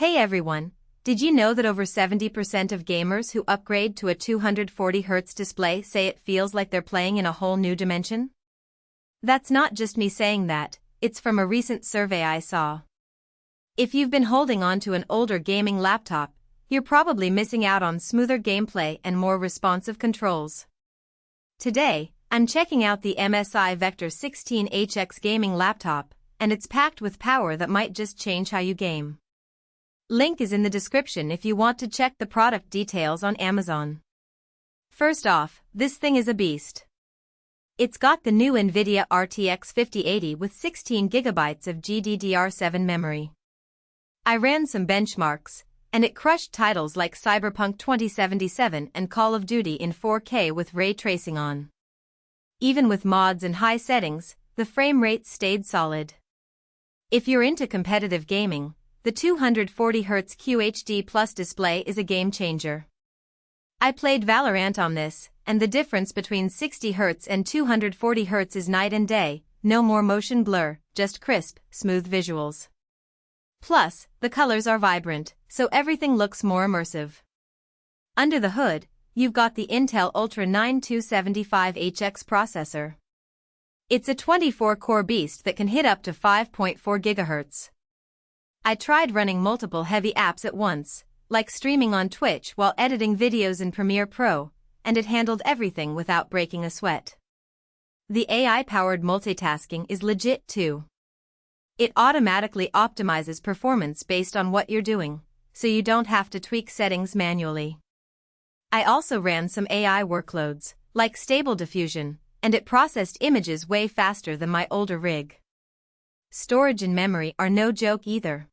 Hey everyone, did you know that over 70% of gamers who upgrade to a 240Hz display say it feels like they're playing in a whole new dimension? That's not just me saying that, it's from a recent survey I saw. If you've been holding on to an older gaming laptop, you're probably missing out on smoother gameplay and more responsive controls. Today, I'm checking out the MSI Vector 16HX gaming laptop, and it's packed with power that might just change how you game. Link is in the description if you want to check the product details on Amazon. First off, this thing is a beast. It's got the new NVIDIA RTX 5080 with 16GB of GDDR7 memory. I ran some benchmarks, and it crushed titles like Cyberpunk 2077 and Call of Duty in 4K with ray tracing on. Even with mods and high settings, the frame rate stayed solid. If you're into competitive gaming, the 240Hz QHD Plus display is a game changer. I played Valorant on this, and the difference between 60Hz and 240Hz is night and day, no more motion blur, just crisp, smooth visuals. Plus, the colors are vibrant, so everything looks more immersive. Under the hood, you've got the Intel Ultra 9275HX processor. It's a 24-core beast that can hit up to 5.4 GHz. I tried running multiple heavy apps at once, like streaming on Twitch while editing videos in Premiere Pro, and it handled everything without breaking a sweat. The AI-powered multitasking is legit too. It automatically optimizes performance based on what you're doing, so you don't have to tweak settings manually. I also ran some AI workloads, like Stable Diffusion, and it processed images way faster than my older rig. Storage and memory are no joke either.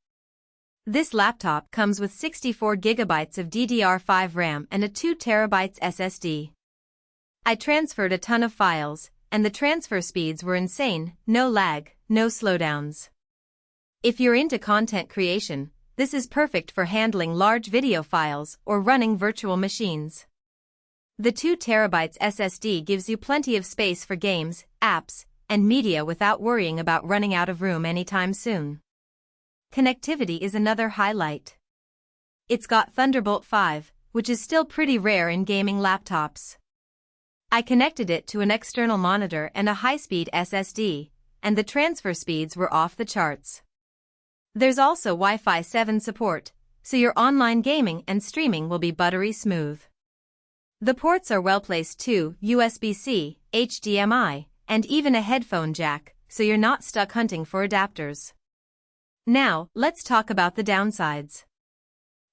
This laptop comes with 64GB of DDR5 RAM and a 2TB SSD. I transferred a ton of files, and the transfer speeds were insane, no lag, no slowdowns. If you're into content creation, this is perfect for handling large video files or running virtual machines. The 2TB SSD gives you plenty of space for games, apps, and media without worrying about running out of room anytime soon. Connectivity is another highlight. It's got Thunderbolt 5, which is still pretty rare in gaming laptops. I connected it to an external monitor and a high-speed SSD, and the transfer speeds were off the charts. There's also Wi-Fi 7 support, so your online gaming and streaming will be buttery smooth. The ports are well placed too, USB-C, HDMI, and even a headphone jack, so you're not stuck hunting for adapters. Now, let's talk about the downsides.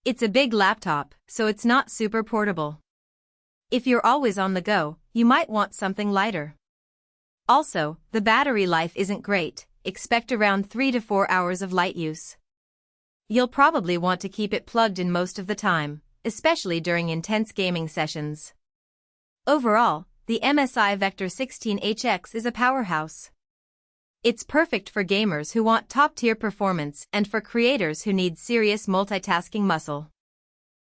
It's a big laptop, so it's not super portable. If you're always on the go, you might want something lighter. Also, the battery life isn't great, expect around 3 to 4 hours of light use. You'll probably want to keep it plugged in most of the time, especially during intense gaming sessions. Overall, the MSI Vector 16HX is a powerhouse. It's perfect for gamers who want top-tier performance and for creators who need serious multitasking muscle.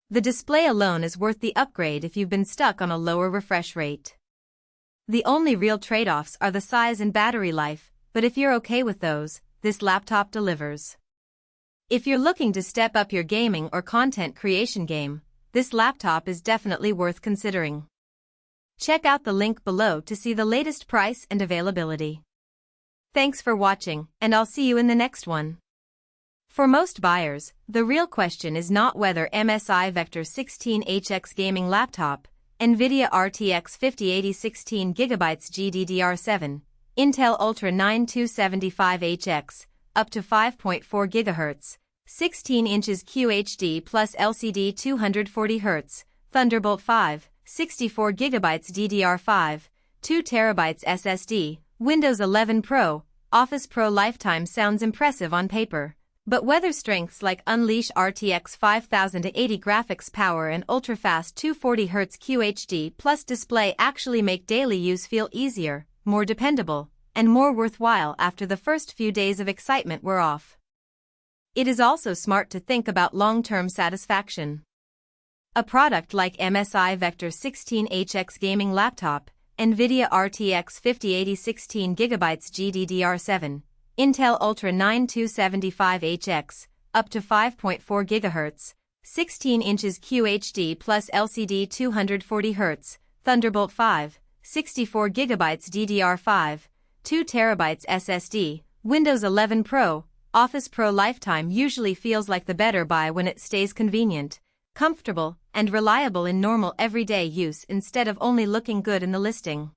The display alone is worth the upgrade if you've been stuck on a lower refresh rate. The only real trade-offs are the size and battery life, but if you're okay with those, this laptop delivers. If you're looking to step up your gaming or content creation game, this laptop is definitely worth considering. Check out the link below to see the latest price and availability. Thanks for watching, and I'll see you in the next one. For most buyers, the real question is not whether MSI Vector 16HX gaming laptop, NVIDIA RTX 5080 16GB GDDR7, Intel Ultra 9275HX, up to 5.4 GHz, 16 inches QHD plus LCD 240Hz, Thunderbolt 5, 64GB DDR5, 2TB SSD, Windows 11 Pro, Office Pro lifetime sounds impressive on paper, but whether strengths like Unleash RTX 5080 graphics power and ultra-fast 240Hz QHD plus display actually make daily use feel easier, more dependable, and more worthwhile after the first few days of excitement were off. It is also smart to think about long-term satisfaction. A product like MSI Vector 16HX gaming laptop, NVIDIA RTX 5080 16GB GDDR7, Intel Ultra 9275HX, up to 5.4 GHz, 16 inches QHD plus LCD 240 Hz, Thunderbolt 5, 64 GB DDR5, 2 TB SSD, Windows 11 Pro, Office Pro lifetime usually feels like the better buy when it stays convenient, comfortable, and reliable in normal everyday use instead of only looking good in the listing.